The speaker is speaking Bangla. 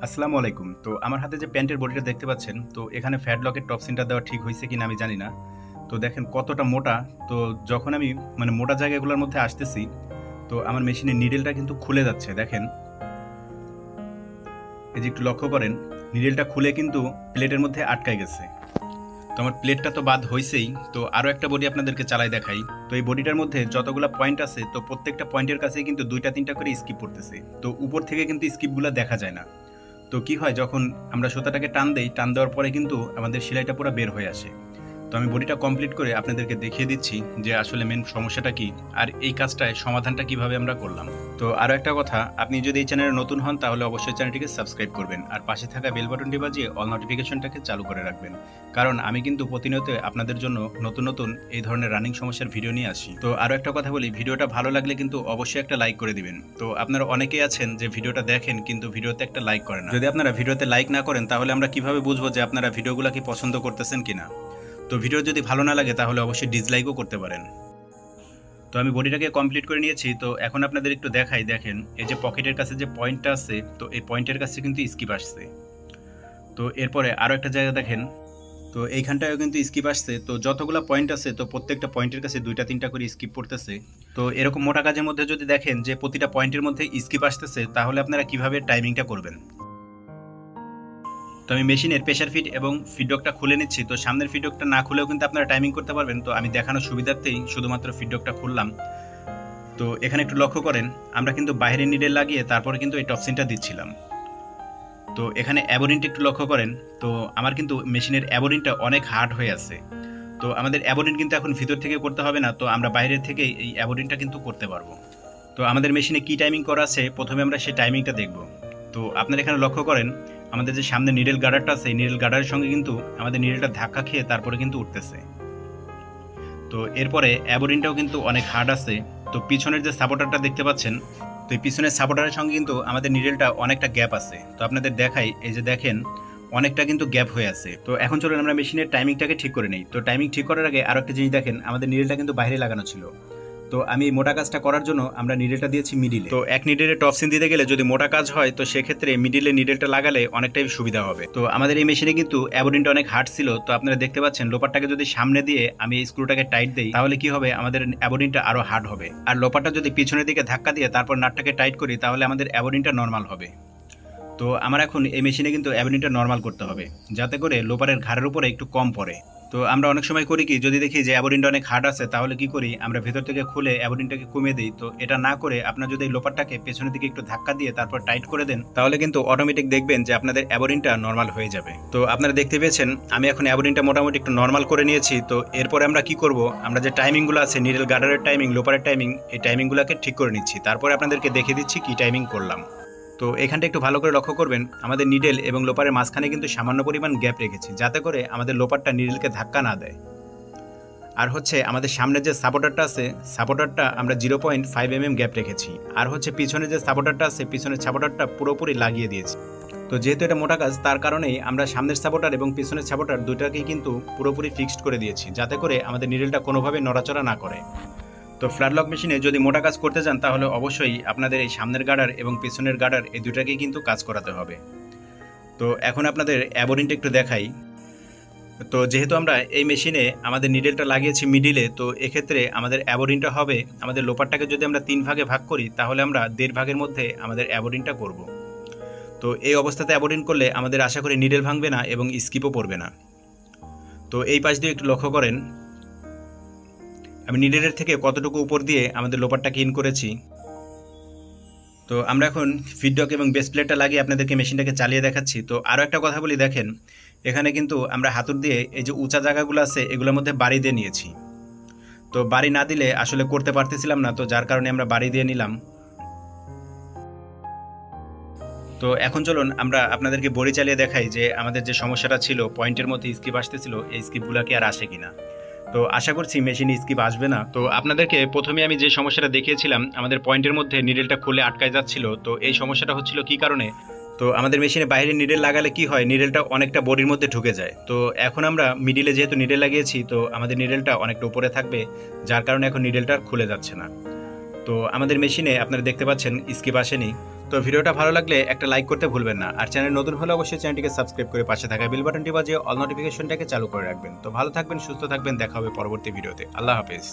আসসালামু আলাইকুম। তো আমার হাতে যে প্যান্টের বডিটা দেখতে পাচ্ছেন, তো এখানে ফ্যাডলকের টপ সিনটা দেওয়া ঠিক হইছে কিনা আমি জানি না। তো দেখেন কতটা মোটা। তো যখন আমি মোটা জায়গাগুলোর মধ্যে আসতেছি, তো আমার মেশিনের নিডেলটা কিন্তু খুলে যাচ্ছে। দেখেন, এই যে একটু লক্ষ্য করেন, নিডেলটা খুলে কিন্তু প্লেটের মধ্যে আটকায় গেছে। তো আমার প্লেটটা তো বাদ হইছেই। তো আরো একটা বডি আপনাদেরকে চালাই দেখাই। তো এই বডিটার মধ্যে যতগুলা পয়েন্ট আছে, তো প্রত্যেকটা পয়েন্টের কাছেই কিন্তু ২টা ৩টা করে স্কিপ পড়তেছে। তো উপর থেকে কিন্তু স্কিপগুলা দেখা যায় না। তো কি হয়, যখন আমরা সুতাটাকে টান দেই, টান দেওয়ার পরে কিন্তু আমাদের সেলাইটা পুরো বের হয়ে আসে। তো আমি বডিটা কমপ্লিট করে আপনাদেরকে দেখিয়ে দিচ্ছি যে আসলে মেন সমস্যাটা কি আর এই কাজটায় সমাধানটা কিভাবে আমরা করলাম। তো আরও একটা কথা, আপনি যদি এই চ্যানেলে নতুন হন তাহলে অবশ্যই চ্যানেলটিকে সাবস্ক্রাইব করবেন আর পাশে থাকা বেল বাটনটি বাজিয়ে অল নোটিফিকেশনটাকে চালু করে রাখবেন, কারণ আমি কিন্তু প্রতিনিয়ত আপনাদের জন্য নতুন নতুন এই ধরনের রানিং সমস্যার ভিডিও নিয়ে আসি। তো আরও একটা কথা বলি, ভিডিওটা ভালো লাগলে কিন্তু অবশ্যই একটা লাইক করে দিবেন। তো আপনারা অনেকেই আছেন যে ভিডিওটা দেখেন কিন্তু ভিডিওতে একটা লাইক করেন না। যদি আপনারা ভিডিওতে লাইক না করেন তাহলে আমরা কিভাবে বুঝবো যে আপনারা ভিডিওগুলো কি পছন্দ করতেছেন কিনা। তো ভিডিও যদি ভালো না লাগে তাহলে অবশ্যই ডিসলাইকও করতে পারেন। তো আমি বডিটাকে কমপ্লিট করে নিয়েছি। তো এখন আপনাদের একটু দেখাই। দেখেন, এই যে পকেটের কাছে যে পয়েন্টটা আছে, তো এই পয়েন্টের কাছে কিন্তু স্কিপ আসছে। তো এরপরে আরও একটা জায়গা দেখেন, তো এইখানটায়ও কিন্তু স্কিপ আসছে। তো যতগুলো পয়েন্ট আছে, তো প্রত্যেকটা পয়েন্টের কাছে ২টা ৩টা করে স্কিপ পড়তেছে। তো এরকম মোটা কাজের মধ্যে যদি দেখেন যে প্রতিটা পয়েন্টের মধ্যে স্কিপ আসতেছে, তাহলে আপনারা কিভাবে টাইমিংটা করবেন। তো আমি মেশিনের প্রেশার ফিট এবং ফিডডকটা খুলে নিচ্ছি। তো সামনের ফিডডকটা না খুলেও কিন্তু আপনারা টাইমিং করতে পারবেন। তো আমি দেখানোর সুবিধার্থেই শুধুমাত্র ফিডডকটা খুললাম। তো এখানে একটু লক্ষ্য করেন, আমরা কিন্তু বাইরের নিডেল লাগিয়ে তারপরে কিন্তু এই টপসিনটা দিচ্ছিলাম। তো এখানে অ্যাবোরিনটা একটু লক্ষ্য করেন। তো আমার কিন্তু মেশিনের অ্যাবোরিনটা অনেক হার্ড হয়ে আছে। তো আমাদের অ্যাবোরিন কিন্তু এখন ভিতর থেকে করতে হবে না, তো আমরা বাইরের থেকে এই অ্যাবোরিনটা কিন্তু করতে পারবো। তো আমাদের মেশিনে কি টাইমিং করা আছে, প্রথমে আমরা সেই টাইমিংটা দেখব। তো আপনারা এখানে লক্ষ্য করেন, আমাদের যে সামনে নিডেল গার্ডারটা আছে, এই নিডেল গার্ডারের সঙ্গে কিন্তু আমাদের নিডেলটা ধাক্কা খেয়ে তারপরে কিন্তু উঠতেছে। তো এরপরে অ্যাবোরিনটাও কিন্তু অনেক হার্ড আছে। তো পিছনের যে সাপোর্টারটা দেখতে পাচ্ছেন, তো এই পিছনের সাপোর্টারের সঙ্গে কিন্তু আমাদের নিডেলটা অনেকটা গ্যাপ আছে। তো আপনাদের দেখাই, এই যে দেখেন অনেকটা কিন্তু গ্যাপ হয়ে আছে। তো এখন চলুন আমরা মেশিনের টাইমিংটাকে ঠিক করে নিই। তো টাইমিং ঠিক করার আগে আরো একটা জিনিস দেখেন, আমাদের নিডেলটা কিন্তু বাইরে লাগানো ছিল। তো আমি মোটা কাজটা করার জন্য আমরা নিডেলটা দিয়েছি মিডিলে। তো এক নিডেলে টপসিন দিতে গেলে যদি মোটা কাজ হয়, তো সেক্ষেত্রে মিডিলে নিডেলটা লাগালে অনেকটাই সুবিধা হবে। তো আমাদের এই মেশিনে কিন্তু অ্যাবোরিনটা অনেক হার্ড ছিল। তো আপনারা দেখতে পাচ্ছেন, লোপারটাকে যদি সামনে দিয়ে আমি এই স্ক্রুটাকে টাইট দেই, তাহলে কি হবে, আমাদের অ্যাবোরিনটা আরো হার্ড হবে। আর লোপারটা যদি পিছনের দিকে ধাক্কা দিয়ে তারপর নাটটাকে টাইট করি, তাহলে আমাদের অ্যাবোরিনটা নর্মাল হবে। তো আমার এখন এই মেশিনে কিন্তু অ্যাবোরিনটা নর্মাল করতে হবে, যাতে করে লোপারের ঘাড়ের উপরে একটু কম পড়ে। তো আমরা অনেক সময় করি কি, যদি দেখি যে অ্যাবোরিনটা অনেক হার্ড আছে, তাহলে কি করি, আমরা ভেতর থেকে খুলে অ্যাবোরিনটাকে কমিয়ে দিই। তো এটা না করে আপনার যদি এই লোপারটাকে পেছনের দিকে একটু ধাক্কা দিয়ে তারপর টাইট করে দেন, তাহলে কিন্তু অটোমেটিক দেখবেন যে আপনাদের অ্যাবোরিনটা নর্মাল হয়ে যাবে। তো আপনারা দেখতে পেয়েছেন, আমি এখন অ্যাবোরিনটা মোটামুটি একটু নর্মাল করে নিয়েছি। তো এরপরে আমরা কি করব, আমরা যে টাইমিংগুলো আছে, নিডেল গার্ডারের টাইমিং, লোপারের টাইমিং, এই টাইমিংগুলোকে ঠিক করে নিচ্ছি। তারপরে আপনাদেরকে দেখিয়ে দিচ্ছি কি টাইমিং করলাম। তো এখানটা একটু ভালো করে লক্ষ্য করবেন, আমাদের নিডেল এবং লোপারের মাঝখানে কিন্তু সামান্য পরিমাণ গ্যাপ রেখেছি, যাতে করে আমাদের লোপারটা নিডেলকে ধাক্কা না দেয়। আর হচ্ছে আমাদের সামনে যে সাপোর্টারটা আছে, সাপোর্টারটা আমরা 0.5 mm গ্যাপ রেখেছি। আর হচ্ছে পিছনে যে সাপোর্টারটা আছে, পিছনের সাপোর্টারটা পুরোপুরি লাগিয়ে দিয়েছি। তো যেহেতু এটা মোটা কাজ, তার কারণেই আমরা সামনের সাপোর্টার এবং পিছনের সাপোর্টার দুটাকেই কিন্তু পুরোপুরি ফিক্সড করে দিয়েছি, যাতে করে আমাদের নিডেলটা কোনোভাবে নড়াচড়া না করে। তো ফ্ল্যাটলক মেশিনে যদি মোটা কাজ করতে যান, তাহলে অবশ্যই আপনাদের এই সামনের গার্ডার এবং পিছনের গার্ডার এই দুটাকেই কিন্তু কাজ করাতে হবে। তো এখন আপনাদের অ্যাবোরিনটা একটু দেখাই। তো যেহেতু আমরা এই মেশিনে আমাদের নিডেলটা লাগিয়েছি মিডিলে, তো এক্ষেত্রে আমাদের অ্যাবোরিনটা হবে, আমাদের লোপারটাকে যদি আমরা 3 ভাগে ভাগ করি, তাহলে আমরা 1.5 ভাগের মধ্যে আমাদের অ্যাবোরিনটা করব। তো এই অবস্থাতে অ্যাবোরিন করলে আমাদের আশা করি নিডেল ভাঙবে না এবং স্কিপও পড়বে না। তো এই পাশ দিয়ে একটু লক্ষ্য করেন, আমি নিডেলের থেকে কতটুকু উপর দিয়ে আমাদের লোপারটাকে ইন করেছি। তো আমরা এখন ফিডডক এবং বেস প্লেটটা লাগিয়ে আপনাদেরকে মেশিনটাকে চালিয়ে দেখাচ্ছি। তো আরও একটা কথা বলি, দেখেন এখানে কিন্তু আমরা হাতুড় দিয়ে এই যে উঁচা জায়গাগুলো আছে, এগুলোর মধ্যে বাড়ি দিয়ে নিয়েছি। তো বাড়ি না দিলে আসলে করতে পারতেছিলাম না, তো যার কারণে আমরা বাড়ি দিয়ে নিলাম। তো এখন চলুন আমরা আপনাদেরকে বড়ি চালিয়ে দেখাই যে আমাদের যে সমস্যাটা ছিল, পয়েন্টের মধ্যে স্কিপ আসতেছিল, এই স্কিপগুলো কি আর আসে কিনা। তো আশা করছি মেশিনে স্কিপ আসবে না। তো আপনাদেরকে প্রথমে আমি যে সমস্যাটা দেখিয়েছিলাম, আমাদের পয়েন্টের মধ্যে নিডেলটা খুলে আটকায় যাচ্ছিল। তো এই সমস্যাটা হচ্ছিল কি কারণে, তো আমাদের মেশিনে বাইরে নিডেল লাগালে কি হয়, নিডেলটা অনেকটা বডির মধ্যে ঢুকে যায়। তো এখন আমরা মিডিলে যেহেতু নিডেল লাগিয়েছি, তো আমাদের নিডেলটা অনেকটা উপরে থাকবে, যার কারণে এখন নিডেলটা খুলে যাচ্ছে না। তো আমাদের মেশিনে আপনারা দেখতে পাচ্ছেন স্কিপ আসেনি। তো তো ভিডিওটা ভালো লাগলে একটা লাইক করতে ভুলবেন না, আর চ্যানেল নতুন হলে অবশ্যই চ্যানেলটিকে সাবস্ক্রাইব করে পাশে থাকা বেল বাটনটি বাজিয়ে অল নোটিফিকেশনটাকে চালু করে রাখবেন। তো ভালো থাকবেন, সুস্থ থাকবেন, দেখা হবে পরবর্তী ভিডিওতে। আল্লাহ হাফেজ।